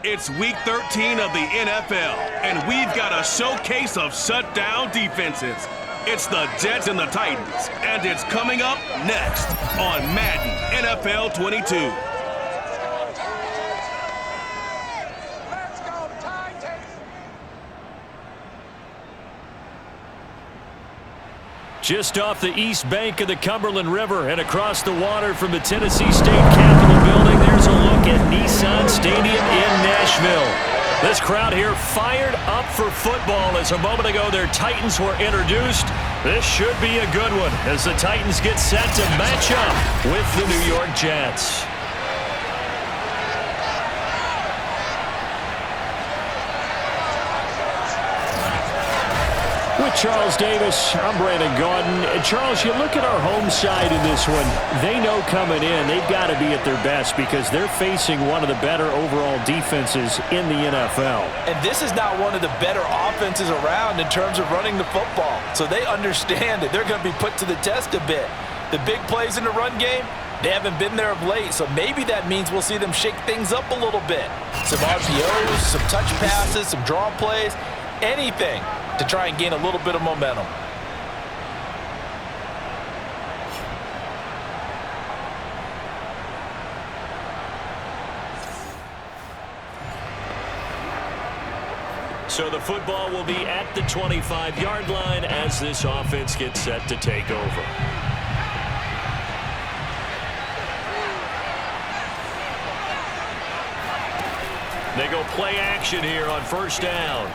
It's Week 13 of the NFL, and we've got a showcase of shutdown defenses. It's the Jets and the Titans, and it's coming up next on Madden NFL 22. Just off the east bank of the Cumberland River and across the water from the Tennessee State Capitol building, there's a look at Nissan Stadium in Nashville. This crowd here fired up for football as a moment ago their Titans were introduced. This should be a good one as the Titans get set to match up with the New York Jets. With Charles Davis, I'm Brandon Gaudin. And Charles, you look at our home side in this one. They know coming in they've got to be at their best because they're facing one of the better overall defenses in the NFL. And this is not one of the better offenses around in terms of running the football. So they understand that they're going to be put to the test a bit. The big plays in the run game, they haven't been there of late. So maybe that means we'll see them shake things up a little bit. Some RPOs, some touch passes, some draw plays, anything to try and gain a little bit of momentum. So the football will be at the 25-yard line as this offense gets set to take over. They go play action here on first down.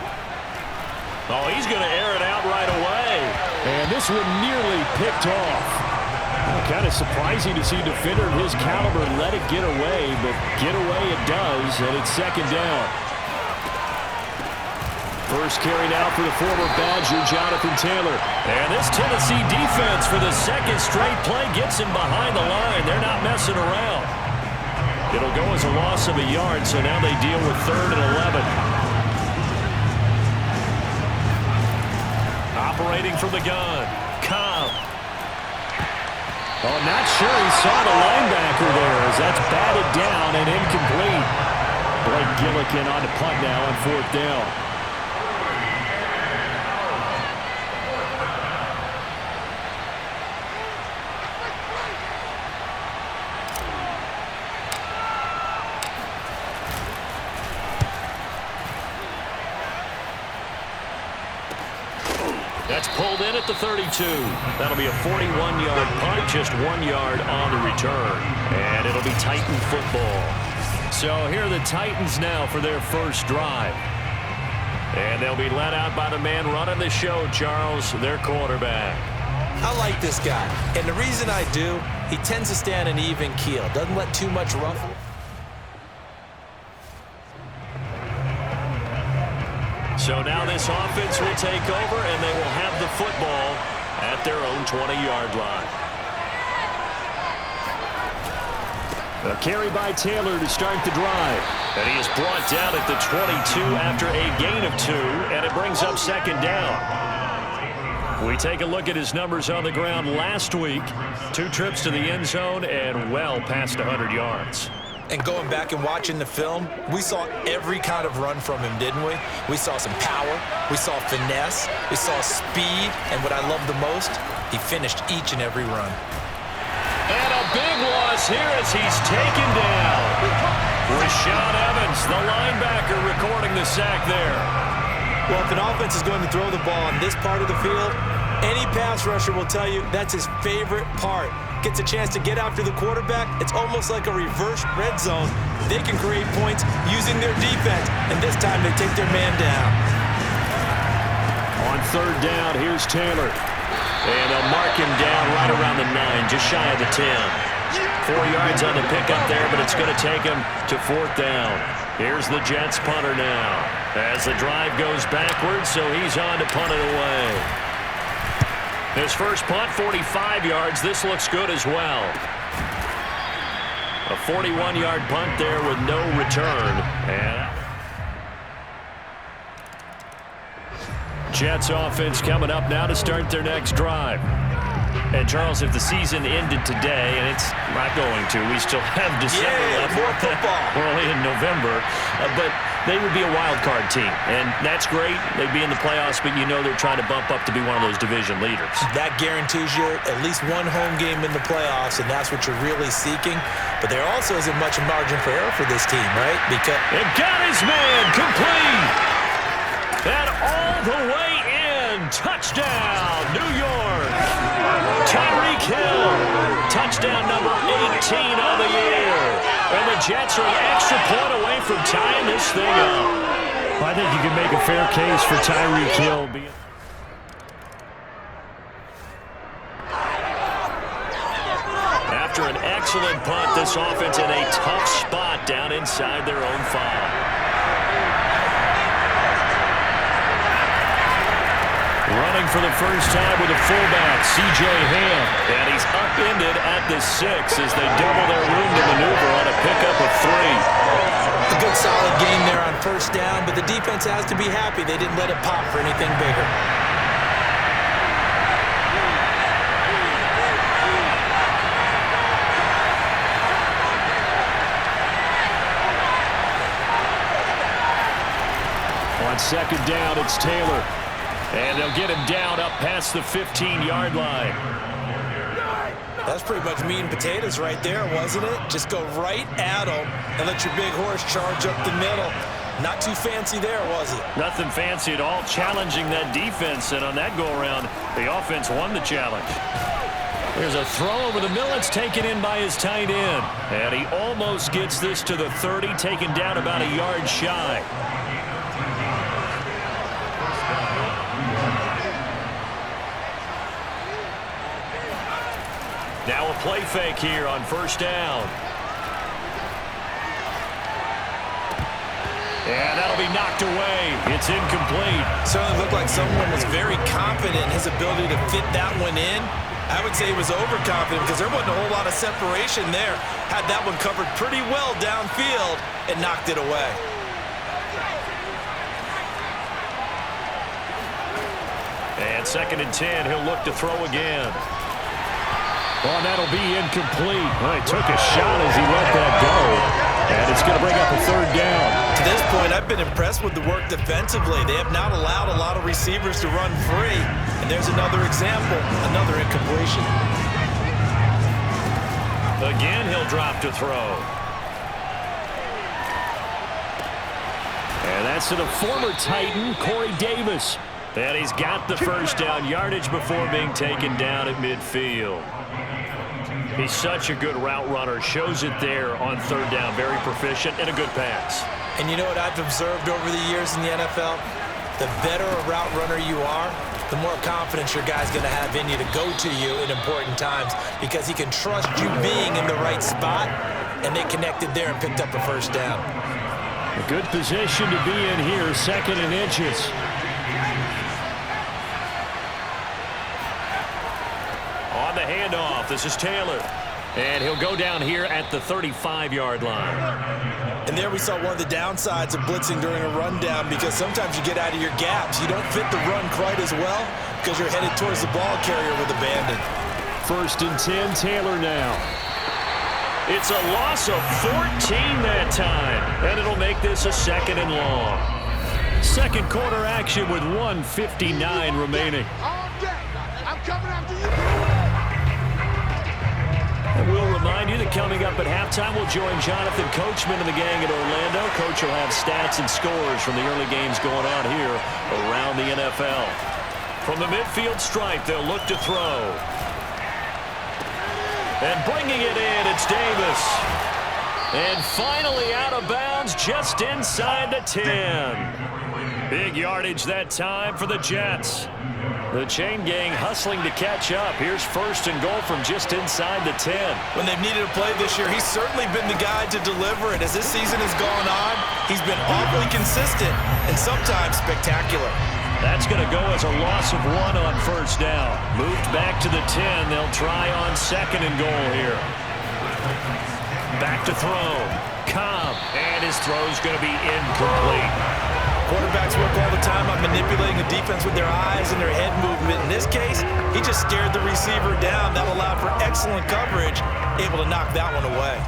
Oh, he's going to air it out right away. And this one nearly picked off. Kind of surprising to see a defender of his caliber let it get away, but get away it does, and it's second down. First carry now for the former Badger, Jonathan Taylor. And this Tennessee defense for the second straight play gets him behind the line. They're not messing around. It'll go as a loss of a yard, so now they deal with 3rd and 11. Operating from the gun, Cobb. Oh, not sure he saw the linebacker there as that's batted down and incomplete. Blake Gillikin on the punt now on 4th down. That's pulled in at the 32. That'll be a 41-yard punt, just 1 yard on the return. And it'll be Titan football. So here are the Titans now for their first drive. And they'll be led out by the man running the show, Charles, their quarterback. I like this guy. And the reason I do, he tends to stay on an even keel. Doesn't let too much ruffle. So now this offense will take over, and they will have the football at their own 20-yard line. A carry by Taylor to start the drive. And he is brought down at the 22 after a gain of 2, and it brings up second down. We take a look at his numbers on the ground last week. 2 trips to the end zone and well past 100 yards. And going back and watching the film, we saw every kind of run from him, didn't we? We saw some power, we saw finesse, we saw speed, and what I love the most, he finished each and every run. And a big loss here as he's taken down. Rashaan Evans, the linebacker, recording the sack there. Well, if an offense is going to throw the ball on this part of the field, any pass rusher will tell you that's his favorite part. Gets a chance to get after the quarterback. It's almost like a reverse red zone. They can create points using their defense, and this time they take their man down. On 3rd down, here's Taylor. And they'll mark him down right around the 9, just shy of the 10. 4 yards on the pickup there, but it's going to take him to 4th down. Here's the Jets punter now. As the drive goes backwards, so he's on to punt it away. His first punt, 45 yards. This looks good as well. A 41-yard punt there with no return. And Jets offense coming up now to start their next drive. And, Charles, if the season ended today, and it's not going to, we still have December left. More football. We're only in November. But they would be a wild card team, and that's great. They'd be in the playoffs, but you know they're trying to bump up to be one of those division leaders. That guarantees you at least one home game in the playoffs, and that's what you're really seeking. But there also isn't much margin for error for this team, right? Because it got his man complete. And all the way in. Touchdown, New York. Tyreek Hill. Touchdown number 18 of the year. And the Jets are an extra point away from tying this thing up. I think you can make a fair case for Tyreek Hill being... After an excellent punt, this offense in a tough spot down inside their own 5. Running for the first time with a fullback, C.J. Ham. And he's upended at the 6 as they double their room to maneuver on a pickup of 3. A good solid game there on first down, but the defense has to be happy they didn't let it pop for anything bigger. On second down, it's Taylor. And they'll get him down up past the 15-yard line. That's pretty much meat and potatoes right there, wasn't it? Just go right at him and let your big horse charge up the middle. Not too fancy there, was it? Nothing fancy at all, challenging that defense. And on that go-around, the offense won the challenge. There's a throw over the middle. It's taken in by his tight end. And he almost gets this to the 30, taken down about a yard shy. Now a play fake here on first down. And that'll be knocked away. It's incomplete. Certainly looked like someone was very confident in his ability to fit that one in. I would say he was overconfident because there wasn't a whole lot of separation there. Had that one covered pretty well downfield and knocked it away. And 2nd and 10, he'll look to throw again. Oh, and that'll be incomplete. Well, he took a shot as he let that go. And it's going to bring up a 3rd down. To this point, I've been impressed with the work defensively. They have not allowed a lot of receivers to run free. And there's another example, another incompletion. Again, he'll drop to throw. And that's to the former Titan, Corey Davis. And he's got the first down yardage before being taken down at midfield. He's such a good route runner. Shows it there on 3rd down. Very proficient and a good pass. And you know what I've observed over the years in the NFL? The better a route runner you are, the more confidence your guy's going to have in you to go to you in important times because he can trust you being in the right spot, and they connected there and picked up a first down. A good position to be in here, 2nd and inches. On the handoff, this is Taylor. And he'll go down here at the 35-yard line. And there we saw one of the downsides of blitzing during a rundown because sometimes you get out of your gaps. You don't fit the run quite as well because you're headed towards the ball carrier with abandon. 1st and 10, Taylor now. It's a loss of 14 that time. And it'll make this a 2nd and long. 2nd quarter action with 1:59 remaining. I'm coming after you. And we'll remind you that coming up at halftime, we'll join Jonathan Coachman and the gang at Orlando. Coach will have stats and scores from the early games going on here around the NFL. From the midfield stripe, they'll look to throw. And bringing it in, it's Davis. And finally out of bounds just inside the 10. Big yardage that time for the Jets. The chain gang hustling to catch up. Here's 1st and goal from just inside the 10. When they've needed a play this year, he's certainly been the guy to deliver it. As this season has gone on, he's been awfully consistent and sometimes spectacular. That's going to go as a loss of 1 on 1st down. Moved back to the 10. They'll try on 2nd and goal here. Back to throw. Cobb. And his throw's going to be incomplete. Quarterbacks work all the time on manipulating the defense with their eyes and their head movement. In this case, he just stared the receiver down. That allowed for excellent coverage, able to knock that one away.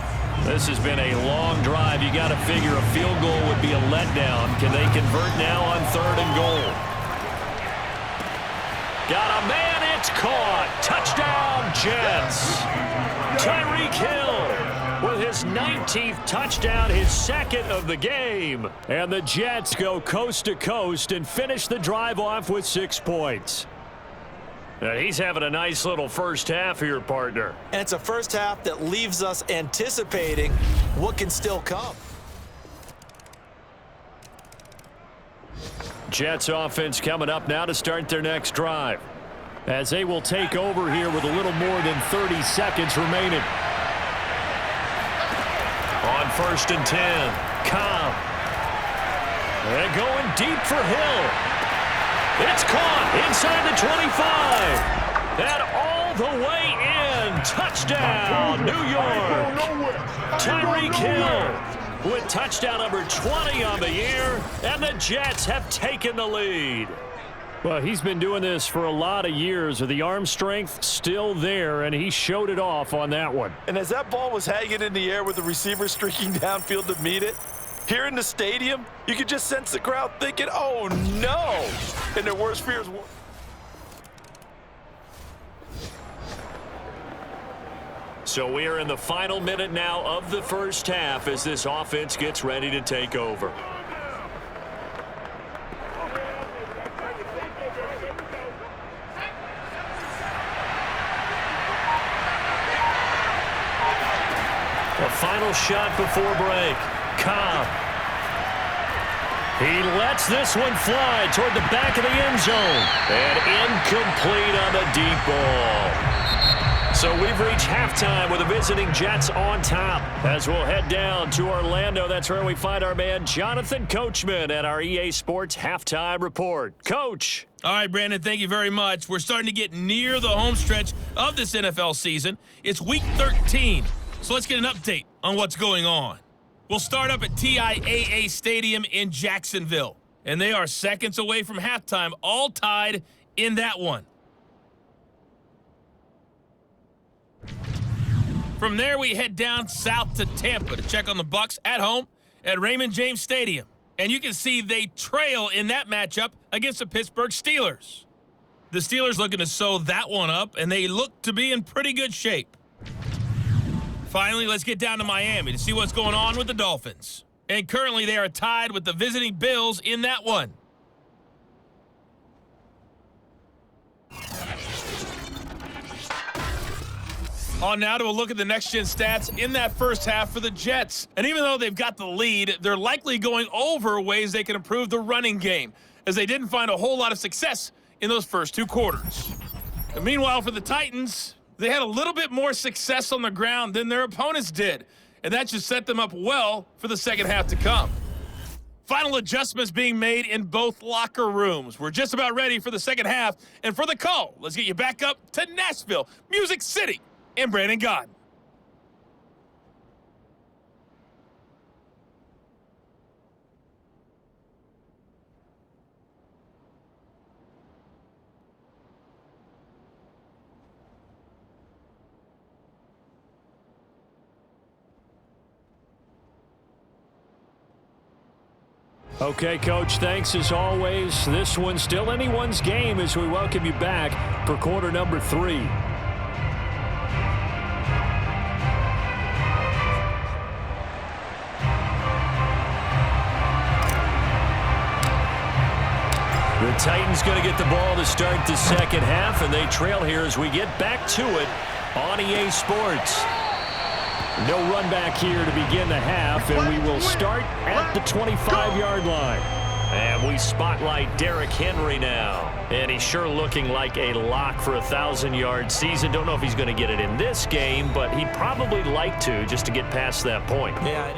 This has been a long drive. You got to figure a field goal would be a letdown. Can they convert now on 3rd and goal? Got a man, it's caught. Touchdown, Jets. Tyreek Hill with his 19th touchdown, his 2nd of the game. And the Jets go coast to coast and finish the drive off with 6 points. And he's having a nice little first half here, partner. And it's a first half that leaves us anticipating what can still come. Jets offense coming up now to start their next drive, as they will take over here with a little more than 30 seconds remaining. On 1st and 10, Cobb. And going deep for Hill. It's caught inside the 25. And all the way in. Touchdown, New York. Tyreek Hill with touchdown number 20 on the year, and the Jets have taken the lead. Well, he's been doing this for a lot of years, with the arm strength still there, and he showed it off on that one. And as that ball was hanging in the air with the receiver streaking downfield to meet it, here in the stadium, you could just sense the crowd thinking, oh no, and their worst fears were. So we are in the final minute now of the first half as this offense gets ready to take over. A final shot before break. Cobb. He lets this one fly toward the back of the end zone. And incomplete on the deep ball. So we've reached halftime with the visiting Jets on top. As we'll head down to Orlando, that's where we find our man Jonathan Coachman at our EA Sports Halftime Report. Coach. All right, Brandon, thank you very much. We're starting to get near the home stretch of this NFL season. It's Week 13, so let's get an update on what's going on. We'll start up at TIAA Stadium in Jacksonville, and they are seconds away from halftime, all tied in that one. From there, we head down south to Tampa to check on the Bucs at home at Raymond James Stadium. And you can see they trail in that matchup against the Pittsburgh Steelers. The Steelers looking to sew that one up, and they look to be in pretty good shape. Finally, let's get down to Miami to see what's going on with the Dolphins. And currently, they are tied with the visiting Bills in that one. On now to a look at the next-gen stats in that first half for the Jets. And even though they've got the lead, they're likely going over ways they can improve the running game, as they didn't find a whole lot of success in those first 2 quarters. And meanwhile, for the Titans, they had a little bit more success on the ground than their opponents did, and that should set them up well for the second half to come. Final adjustments being made in both locker rooms. We're just about ready for the second half, and for the call, let's get you back up to Nashville, Music City, and Brandon Gaudin. Okay, Coach, thanks as always. This one's still anyone's game as we welcome you back for quarter number 3. The Titans going to get the ball to start the second half, and they trail here as we get back to it on EA Sports. No run back here to begin the half, and we will start at the 25-yard line. And we spotlight Derrick Henry now. And he's sure looking like a lock for a 1,000-yard season. Don't know if he's going to get it in this game, but he'd probably like to just to get past that point. Yeah.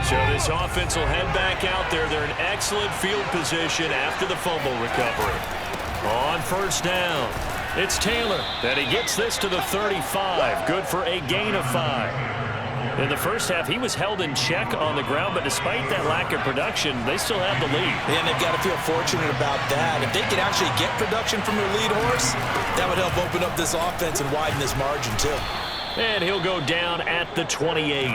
So this offense will head back out there. They're in excellent field position after the fumble recovery. On first down, it's Taylor. And he gets this to the 35. Good for a gain of 5. In the first half, he was held in check on the ground, but despite that lack of production, they still have the lead. And they've got to feel fortunate about that. If they could actually get production from their lead horse, that would help open up this offense and widen this margin too. And he'll go down at the 28.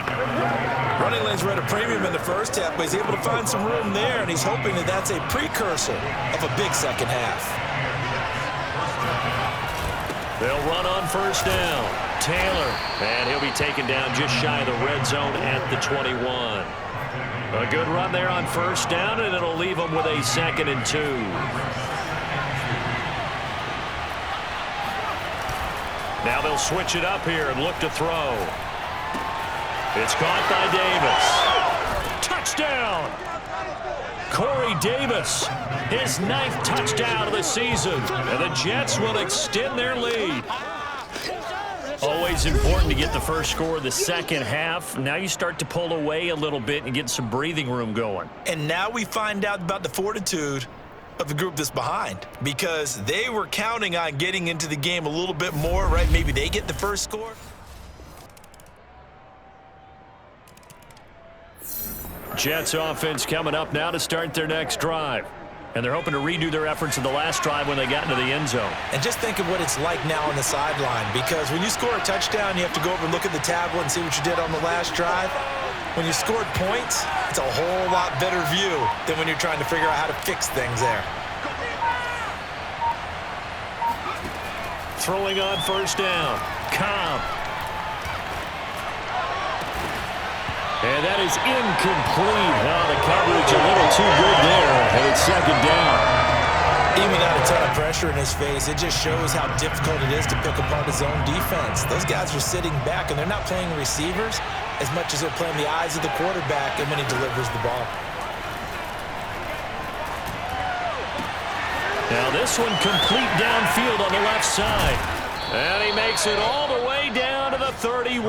Running lanes were at a premium in the first half, but he's able to find some room there, and he's hoping that that's a precursor of a big second half. They'll run on first down. Taylor, and he'll be taken down just shy of the red zone at the 21. A good run there on first down, and it'll leave them with a 2nd and 2. Now they'll switch it up here and look to throw. It's caught by Davis. Touchdown! Corey Davis, his 9th touchdown of the season. And the Jets will extend their lead. Always important to get the first score of the second half. Now you start to pull away a little bit and get some breathing room going. And now we find out about the fortitude of the group that's behind, because they were counting on getting into the game a little bit more, right? Maybe they get the first score. Jets offense coming up now to start their next drive. And they're hoping to redo their efforts in the last drive when they got into the end zone. And just think of what it's like now on the sideline, because when you score a touchdown, you have to go over and look at the tablet and see what you did on the last drive. When you scored points, it's a whole lot better view than when you're trying to figure out how to fix things there. Throwing on first down. Cobb. And that is incomplete. Now the coverage a little too good there, and it's 2nd down. Even without a ton of pressure in his face, it just shows how difficult it is to pick apart his own defense. Those guys are sitting back, and they're not playing receivers as much as they're playing the eyes of the quarterback and when he delivers the ball. Now this one complete downfield on the left side. And he makes it all the way down to the 31.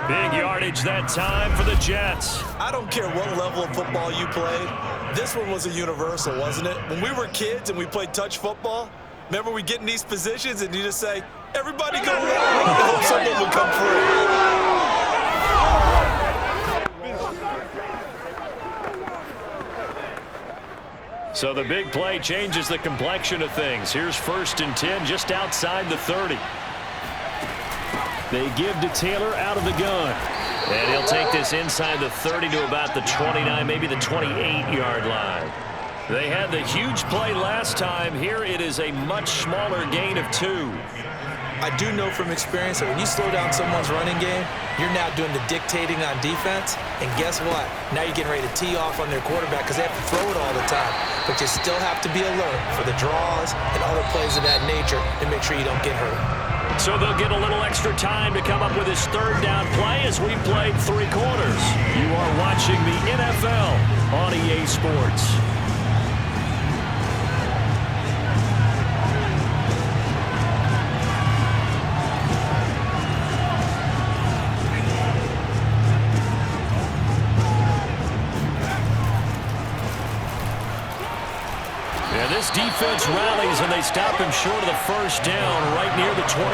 Big yardage that time for the Jets. I don't care what level of football you played. This one was a universal, wasn't it? When we were kids and we played touch football, remember we get in these positions and you just say, everybody go wrong, and hope someone would come free. So the big play changes the complexion of things. Here's 1st and 10 just outside the 30. They give to Taylor out of the gun. And he'll take this inside the 30 to about the 29, maybe the 28-yard line. They had the huge play last time. Here it is a much smaller gain of 2. I do know from experience that when you slow down someone's running game, you're now doing the dictating on defense. And guess what? Now you're getting ready to tee off on their quarterback because they have to throw it all the time. But you still have to be alert for the draws and other plays of that nature and make sure you don't get hurt. So they'll get a little extra time to come up with his 3rd down play as we played 3 quarters. You are watching the NFL on EA Sports. This defense rallies, and they stop him short of the first down right near the 24.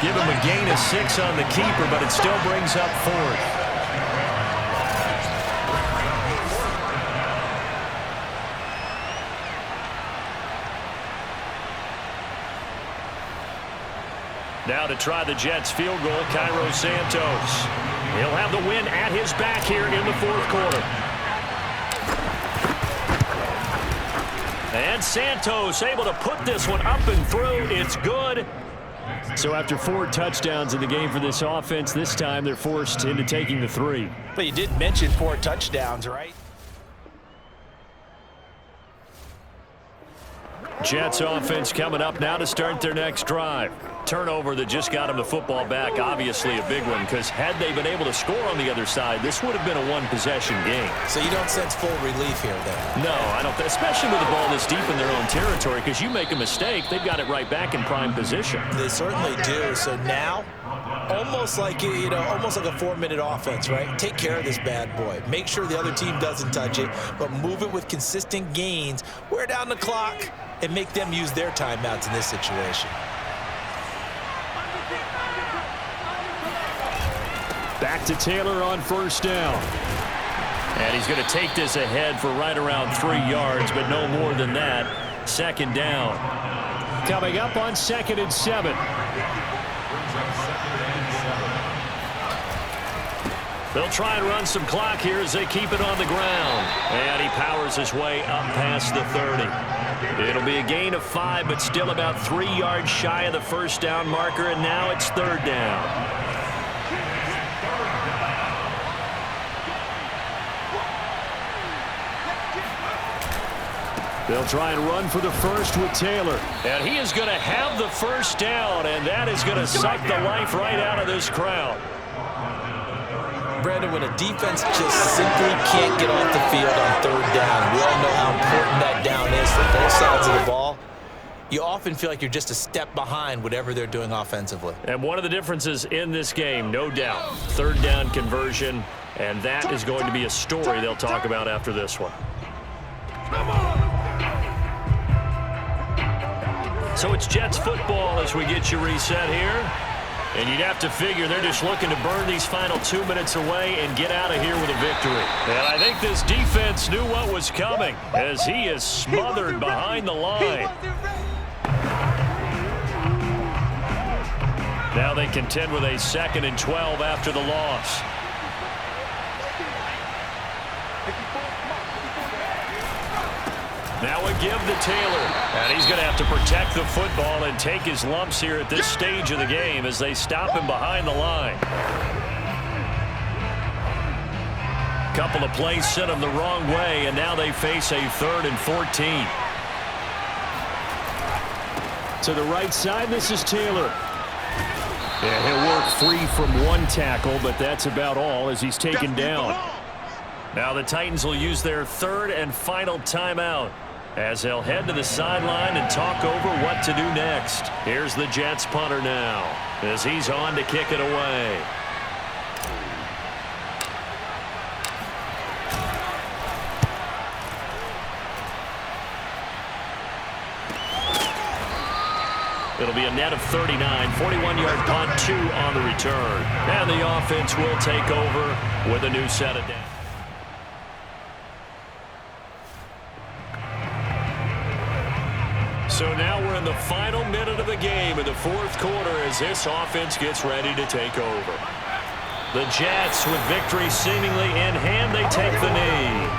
Give him a gain of 6 on the keeper, but it still brings up 4th. Now to try the Jets field goal, Cairo Santos. He'll have the win at his back here in the 4th quarter. And Santos able to put this one up and through. It's good. So after 4 touchdowns in the game for this offense, this time they're forced into taking the 3. But you did mention 4 touchdowns, right? Jets offense coming up now to start their next drive. Turnover that just got them the football back, obviously a big one, because had they been able to score on the other side, this would have been a 1-possession game. So you don't sense full relief here, then? No, I don't, especially with the ball this deep in their own territory, because you make a mistake, they've got it right back in prime position. They certainly do. So now, almost like almost like a 4-minute offense, right? Take care of this bad boy. Make sure the other team doesn't touch it, but move it with consistent gains. Wear down the clock and make them use their timeouts in this situation. Back to Taylor on first down. And he's going to take this ahead for right around 3 yards, but no more than that. Second down. Coming up on 2nd and 7. They'll try and run some clock here as they keep it on the ground. And he powers his way up past the 30. It'll be a gain of 5, but still about 3 yards shy of the first down marker, and now it's 3rd down. They'll try and run for the first with Taylor. And he is going to have the first down, and that is going to suck the life right out of this crowd. Brandon, when a defense just simply can't get off the field on 3rd down, we all know how important that down is for both sides of the ball. You often feel like you're just a step behind whatever they're doing offensively. And one of the differences in this game, no doubt, 3rd down conversion, and that is going to be a story they'll talk about after this one. So it's Jets football as we get you reset here. And you'd have to figure they're just looking to burn these final 2 minutes away and get out of here with a victory. And I think this defense knew what was coming as he is smothered behind the line. Now they contend with a 2nd and 12 after the loss. Now a give to Taylor. And he's going to have to protect the football and take his lumps here at this stage of the game as they stop him behind the line. Couple of plays sent him the wrong way, and now they face a 3rd and 14. To the right side, this is Taylor. Yeah, he'll work free from one tackle, but that's about all as he's taken down. Now the Titans will use their 3rd and final timeout as they'll head to the sideline and talk over what to do next. Here's the Jets punter now as he's on to kick it away. It'll be a net of 39, 41-yard punt, 2 on the return. And the offense will take over with a new set of downs. So now we're in the final minute of the game in the 4th quarter as this offense gets ready to take over. The Jets, with victory seemingly in hand, they take the knee.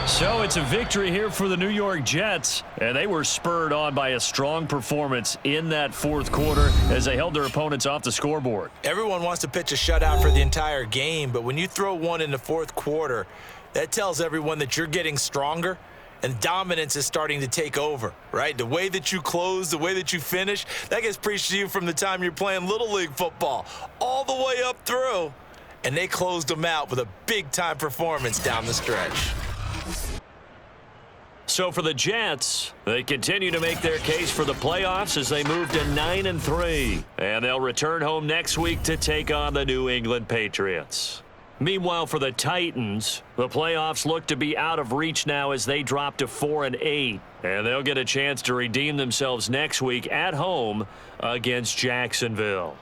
So it's a victory here for the New York Jets, and they were spurred on by a strong performance in that 4th quarter as they held their opponents off the scoreboard. Everyone wants to pitch a shutout for the entire game, but when you throw one in the 4th quarter, that tells everyone that you're getting stronger and dominance is starting to take over, right? The way that you close, the way that you finish, that gets preached to you from the time you're playing Little League football all the way up through, and they closed them out with a big-time performance down the stretch. So for the Jets, they continue to make their case for the playoffs as they move to 9-3. And they'll return home next week to take on the New England Patriots. Meanwhile, for the Titans, the playoffs look to be out of reach now as they drop to 4-8. And they'll get a chance to redeem themselves next week at home against Jacksonville.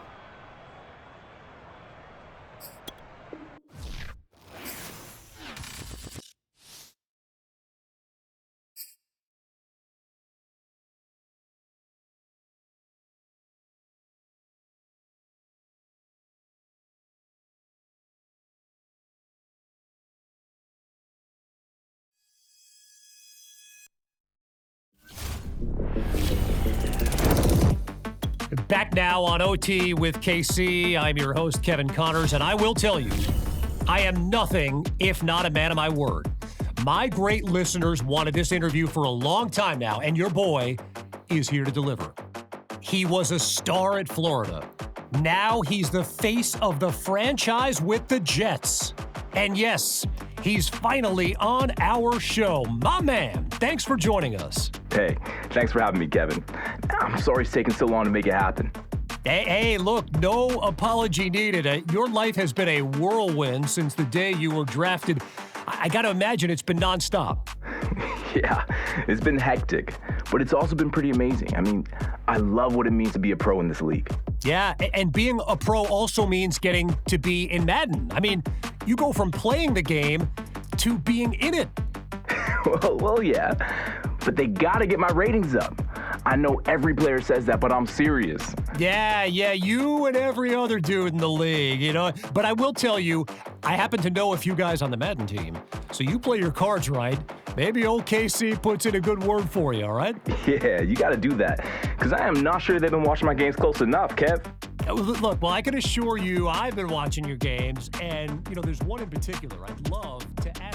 Back now on OT with KC. I'm your host, Kevin Connors, and I will tell you, I am nothing if not a man of my word. My great listeners wanted this interview for a long time now, and your boy is here to deliver. He was a star at Florida. Now he's the face of the franchise with the Jets. And yes, he's finally on our show. My man, thanks for joining us. Hey, thanks for having me, Kevin. I'm sorry it's taken so long to make it happen. Hey, look, no apology needed. Your life has been a whirlwind since the day you were drafted. I got to imagine it's been nonstop. Yeah, it's been hectic. but it's also been pretty amazing. I mean, I love what it means to be a pro in this league. Yeah, and being a pro also means getting to be in Madden. I mean, you go from playing the game to being in it. well, yeah, but they gotta get my ratings up. I know every player says that, but I'm serious. Yeah, you and every other dude in the league, you know. But I will tell you, I happen to know a few guys on the Madden team. So you play your cards right. Maybe old KC puts in a good word for you, all right? Yeah, you gotta do that. Because I am not sure they've been watching my games close enough, Kev. Look, well, I can assure you I've been watching your games. And, you know, there's one in particular I'd love to ask.